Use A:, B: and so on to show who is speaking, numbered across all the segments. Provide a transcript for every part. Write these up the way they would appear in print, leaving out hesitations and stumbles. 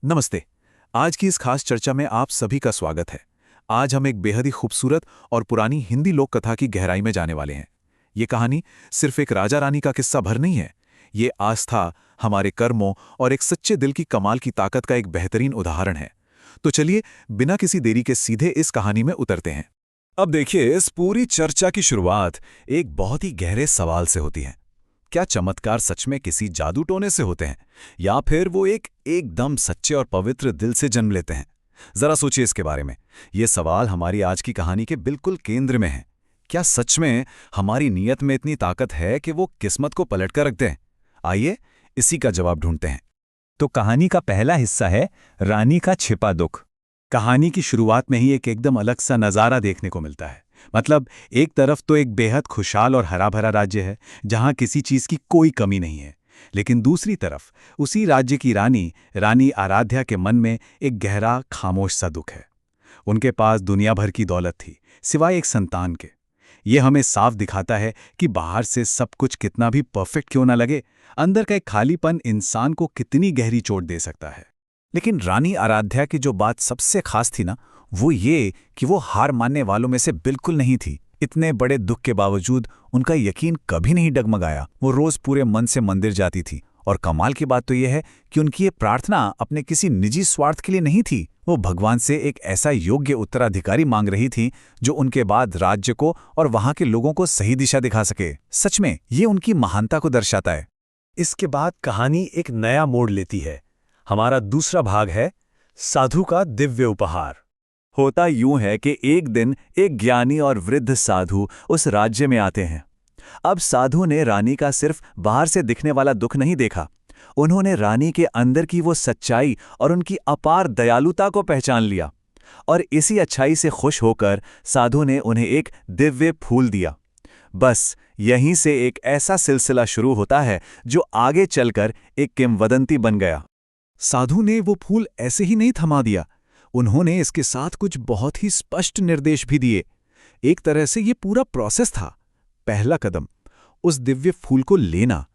A: नमस्ते। आज की इस खास चर्चा में आप सभी का स्वागत है। आज हम एक बेहद ही खूबसूरत और पुरानी हिंदी लोक कथा की गहराई में जाने वाले हैं। ये कहानी सिर्फ एक राजा रानी का किस्सा भर नहीं है। ये आस्था, हमारे कर्मों और एक सच्चे दिल की कमाल की ताकत का एक बेहतरीन उदाहरण है। तो चलिए, बिना किसी देरी के सीधे इस कहानी में उतरते हैं। अब देखिए, इस पूरी चर्चा की शुरुआत एक बहुत ही गहरे सवाल से होती है। क्या चमत्कार सच में किसी जादू टोने से होते हैं, या फिर वो एकदम सच्चे और पवित्र दिल से जन्म लेते हैं? जरा सोचिए इसके बारे में। ये सवाल हमारी आज की कहानी के बिल्कुल केंद्र में है। क्या सच में हमारी नीयत में इतनी ताकत है कि वो किस्मत को पलट कर रख दें? आइए, इसी का जवाब ढूंढते हैं।
B: तो कहानी का पहला हिस्सा है रानी का छिपा दुख। कहानी की शुरुआत में ही एक एकदम अलग सा नज़ारा देखने को मिलता है। मतलब एक तरफ तो एक बेहद खुशहाल और हरा भरा राज्य है जहां किसी चीज़ की कोई कमी नहीं है, लेकिन दूसरी तरफ उसी राज्य की रानी रानी आराध्या के मन में एक गहरा खामोश सा दुख है। उनके पास दुनिया भर की दौलत थी, सिवाय एक संतान के। ये हमें साफ दिखाता है कि बाहर से सब कुछ कितना भी परफेक्ट क्यों ना लगे, अंदर का एक खालीपन इंसान को कितनी गहरी चोट दे सकता है।
A: लेकिन रानी आराध्या की जो बात सबसे खास थी ना, वो ये कि वो हार मानने वालों में से बिल्कुल नहीं थी। इतने बड़े दुख के बावजूद उनका यकीन कभी नहीं डगमगाया। वो रोज पूरे मन से मंदिर जाती थी, और कमाल की बात तो यह है कि उनकी ये प्रार्थना अपने किसी निजी स्वार्थ के लिए नहीं थी। वो भगवान से एक ऐसा योग्य उत्तराधिकारी मांग रही थी जो उनके बाद राज्य को और वहां के लोगों को सही दिशा दिखा सके। सच में ये उनकी महानता को दर्शाता है।
B: इसके बाद कहानी एक नया मोड़ लेती है। हमारा दूसरा भाग है साधु का दिव्य उपहार।
A: होता यूं है कि एक दिन एक ज्ञानी और वृद्ध साधु उस राज्य में आते हैं। अब साधु ने रानी का सिर्फ बाहर से दिखने वाला दुख नहीं देखा। उन्होंने रानी के अंदर की वो सच्चाई और उनकी अपार दयालुता को पहचान लिया, और इसी अच्छाई से खुश होकर साधु ने उन्हें एक दिव्य फूल दिया। बस यहीं से एक ऐसा सिलसिला शुरू होता है जो आगे चलकर एक किंवदंती बन गया। साधु ने वो फूल ऐसे ही नहीं थमा दिया। उन्होंने इसके साथ कुछ बहुत ही स्पष्ट निर्देश भी दिए। एक तरह से ये पूरा प्रोसेस था। पहला कदम, उस दिव्य फूल को लेना।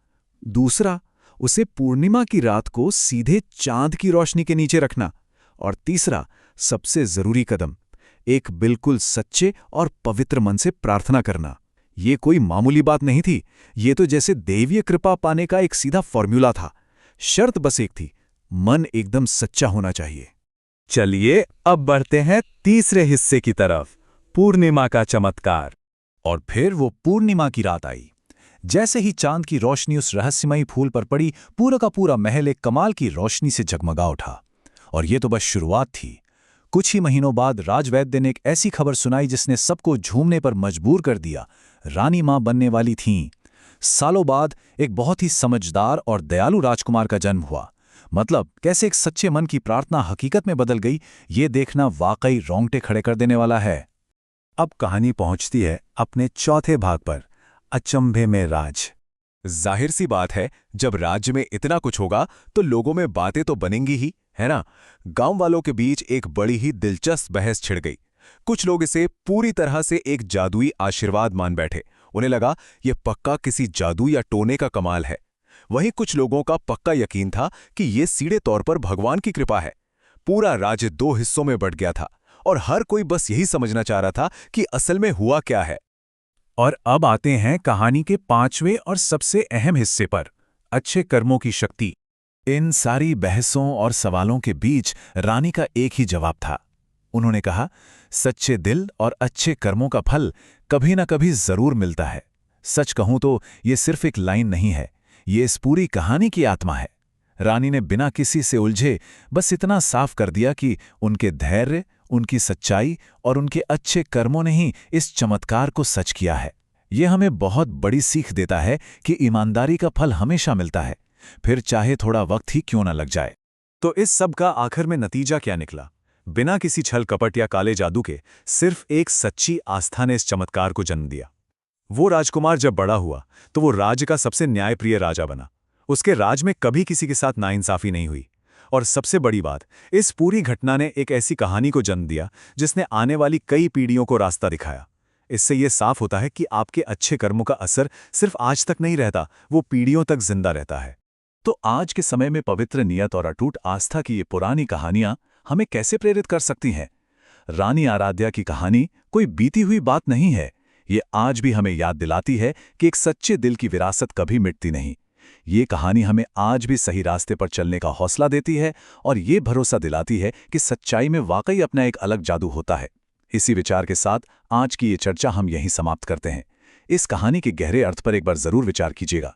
A: दूसरा, उसे पूर्णिमा की रात को सीधे चांद की रोशनी के नीचे रखना। और तीसरा, सबसे जरूरी कदम, एक बिल्कुल सच्चे और पवित्र मन से प्रार्थना करना। ये कोई मामूली बात नहीं थी। ये तो जैसे दैवीय कृपा पाने का एक सीधा फॉर्मूला था। शर्त बस एक थी, मन एकदम सच्चा होना चाहिए।
B: चलिए अब बढ़ते हैं तीसरे हिस्से की तरफ, पूर्णिमा का चमत्कार।
A: और फिर वो पूर्णिमा की रात आई। जैसे ही चांद की रोशनी उस रहस्यमयी फूल पर पड़ी, पूरा का पूरा महल एक कमाल की रोशनी से जगमगा उठा। और ये तो बस शुरुआत थी। कुछ ही महीनों बाद राजवैद्य ने एक ऐसी खबर सुनाई जिसने सबको झूमने पर मजबूर कर दिया। रानी मां बनने वाली थीं। सालों बाद एक बहुत ही समझदार और दयालु राजकुमार का जन्म हुआ। मतलब कैसे एक सच्चे मन की प्रार्थना हकीकत में बदल गई, ये देखना वाकई रोंगटे खड़े कर देने वाला है।
B: अब कहानी पहुंचती है अपने चौथे भाग पर, अचंभे में राज।
A: जाहिर सी बात है, जब राज्य में इतना कुछ होगा तो लोगों में बातें तो बनेंगी ही, है ना? गांव वालों के बीच एक बड़ी ही दिलचस्प बहस छिड़ गई। कुछ लोग इसे पूरी तरह से एक जादुई आशीर्वाद मान बैठे। उन्हें लगा ये पक्का किसी जादू या टोने का कमाल है। वहीं कुछ लोगों का पक्का यकीन था कि ये सीधे तौर पर भगवान की कृपा है। पूरा राज्य दो हिस्सों में बंट गया था, और हर कोई बस यही समझना चाह रहा था कि असल में हुआ क्या है।
B: और अब आते हैं कहानी के पांचवें और सबसे अहम हिस्से पर, अच्छे कर्मों की शक्ति।
A: इन सारी बहसों और सवालों के बीच रानी का एक ही जवाब था। उन्होंने कहा, सच्चे दिल और अच्छे कर्मों का फल कभी ना कभी जरूर मिलता है। सच कहूं तो ये सिर्फ एक लाइन नहीं है, ये इस पूरी कहानी की आत्मा है। रानी ने बिना किसी से उलझे बस इतना साफ कर दिया कि उनके धैर्य, उनकी सच्चाई और उनके अच्छे कर्मों ने ही इस चमत्कार को सच किया है। यह हमें बहुत बड़ी सीख देता है कि ईमानदारी का फल हमेशा मिलता है, फिर चाहे थोड़ा वक्त ही क्यों न लग जाए।
B: तो इस सब का आखिर में नतीजा क्या निकला? बिना किसी छल कपट या काले जादू के सिर्फ एक सच्ची आस्था ने इस चमत्कार को जन्म दिया। वो राजकुमार जब बड़ा हुआ तो वो राज्य का सबसे न्यायप्रिय राजा बना। उसके राज में कभी किसी के साथ नाइंसाफी नहीं हुई। और सबसे बड़ी बात, इस पूरी घटना ने एक ऐसी कहानी को जन्म दिया जिसने आने वाली कई पीढ़ियों को रास्ता दिखाया। इससे यह साफ होता है कि आपके अच्छे कर्मों का असर सिर्फ आज तक नहीं रहता, वो पीढ़ियों तक जिंदा रहता है।
A: तो आज के समय में पवित्र नियत और अटूट आस्था की ये पुरानी कहानियां हमें कैसे प्रेरित कर सकती हैं? रानी आराध्या की कहानी कोई बीती हुई बात नहीं है। ये आज भी हमें याद दिलाती है कि एक सच्चे दिल की विरासत कभी मिटती नहीं। ये कहानी हमें आज भी सही रास्ते पर चलने का हौसला देती है और ये भरोसा दिलाती है कि सच्चाई में वाकई अपना एक अलग जादू होता है। इसी विचार के साथ आज की ये चर्चा हम यहीं समाप्त करते हैं। इस कहानी के गहरे अर्थ पर एक बार जरूर विचार कीजिएगा।